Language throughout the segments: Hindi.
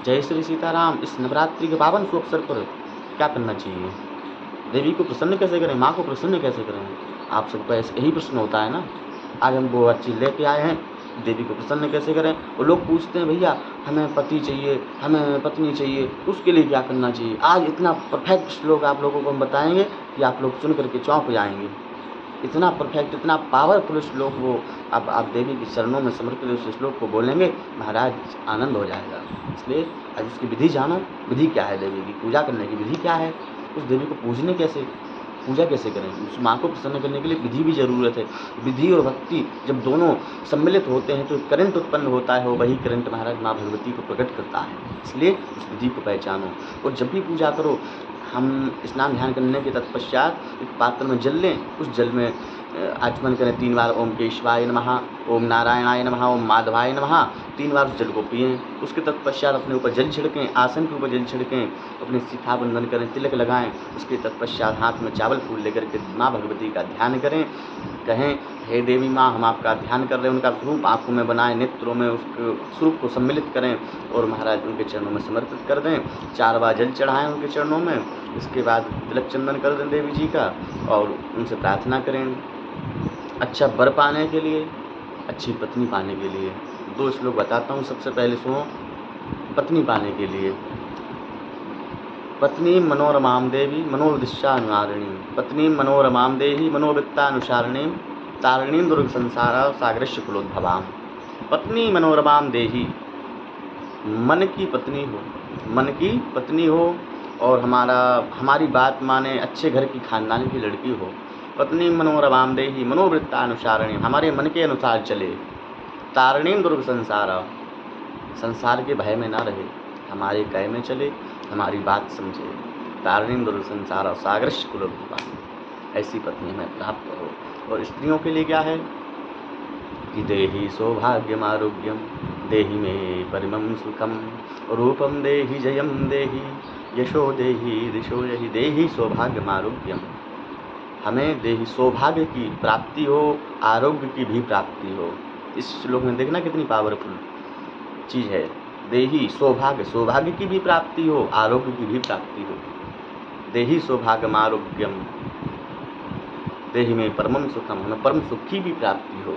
जय श्री सीताराम। इस नवरात्रि के पावन शुभ अवसर पर क्या करना चाहिए? देवी को प्रसन्न कैसे करें? माँ को प्रसन्न कैसे करें? आप सबका यही प्रश्न होता है ना। आज हम वो चीज़ लेके आए हैं, देवी को प्रसन्न कैसे करें। और लोग पूछते हैं भैया हमें पति चाहिए, हमें पत्नी चाहिए, उसके लिए क्या करना चाहिए? आज इतना परफेक्ट श्लोक आप लोगों को हम बताएंगे कि आप लोग सुन करके चौंक जाएंगे। इतना परफेक्ट, इतना पावरफुल श्लोक वो आप देवी के चरणों में समर्पित उस श्लोक को बोलेंगे, महाराज आनंद हो जाएगा। इसलिए आज उसकी विधि जानो। विधि क्या है? देवी की पूजा करने की विधि क्या है? उस देवी को पूजने कैसे, पूजा कैसे करें? उस माँ को प्रसन्न करने के लिए विधि भी ज़रूरत है। विधि और भक्ति जब दोनों सम्मिलित होते हैं तो करंट उत्पन्न होता है, और वही करंट महाराज माँ भगवती को प्रकट करता है। इसलिए उस विधि को पहचानो और जब भी पूजा करो, हम स्नान ध्यान करने के तत्पश्चात एक पात्र में जल लें। उस जल में आचमन करें 3 बार, ओम केशवाय नमः, ओम नारायणाय नमः, ओम माधवाय नमः। 3 बार उस जल को पिएँ। उसके तत्पश्चात अपने ऊपर जल छिड़कें, आसन के ऊपर जल छिड़कें, अपने शिखा बंधन करें, तिलक लगाएं। उसके तत्पश्चात हाथ में चावल फूल लेकर के माँ भगवती का ध्यान करें। कहें, हे देवी माँ, हम आपका ध्यान कर रहे हैं। उनका स्वरूप आँखों में बनाएं, नेत्रों में उसके स्वरूप को सम्मिलित करें और महाराज उनके चरणों में समर्पित कर दें। 4 बार जल चढ़ाएं उनके चरणों में। इसके बाद तिलक चंदन कर दें देवी जी का और उनसे प्रार्थना करें अच्छा वर पाने के लिए, अच्छी पत्नी पाने के लिए। 2 श्लोक बताता हूँ। सबसे पहले सुनो, पत्नी पाने के लिए। पत्नी मनोरमां देवी मनोदिशानुहारिणीं, पत्नी मनोरमां देहि मनोवृत्तानुसारिणीं, तारिणीं दुर्ग संसार सागरस्य कुलोद्भवाम्। पत्नी मनोरमां देहि, मन की पत्नी हो, मन की पत्नी हो और हमारी बात माने, अच्छे घर की खानदान की लड़की हो। पत्नी मनोरमां देहि मनोवृत्तानुसारिणीं, हमारे मन के अनुसार चले। तारिणीं दुर्ग संसार, संसार के भय में ना रहे, हमारे कह में चले, हमारी बात समझे। तारिणीं दुर्ग संसार सागरस्य कुलोद्भवाम्। ऐसी पत्नी हमें प्राप्त हो। और स्त्रियों के लिए क्या है कि देहि सौभाग्यम आरोग्यम, देहि मे परिमं सुखम, रूपम देहि जयम देहि, यशो देहि दिशो यहि, देहि सौभाग्यम आरोग्यम। हमें देहि सौभाग्य की प्राप्ति हो, आरोग्य की भी प्राप्ति हो। इस श्लोक में देखना कितनी पावरफुल चीज़ है। देहि सौभाग्य, सौभाग्य की भी प्राप्ति हो, आरोग्य की भी प्राप्ति हो। देहि सौभाग्यम आरोग्यम, देहि में परमं सुखम, हमें परम सुख की भी प्राप्ति हो।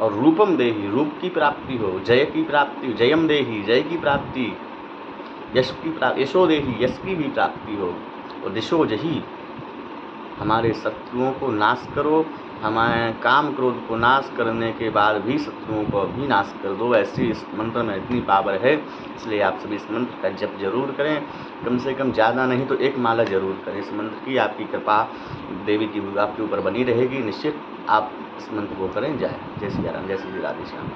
और रूपम देहि, रूप की प्राप्ति हो, जय की प्राप्ति, जयम देहि, जय की प्राप्ति, यश की प्राप्ति, यशो देहि, यश की भी प्राप्ति हो। और दिशो जही, हमारे शत्रुओं को नाश करो। हमारे काम क्रोध को नाश करने के बाद भी शत्रुओं को भी नाश कर दो। ऐसी इस मंत्र में इतनी पावर है। इसलिए आप सभी इस मंत्र का जप जरूर करें। कम से कम ज़्यादा नहीं तो 1 माला जरूर करें। इस मंत्र की आपकी कृपा देवी की आपके ऊपर बनी रहेगी। निश्चित आप इस मंत्र को करें। जय श्री राम, जय श्री राधे श्याम।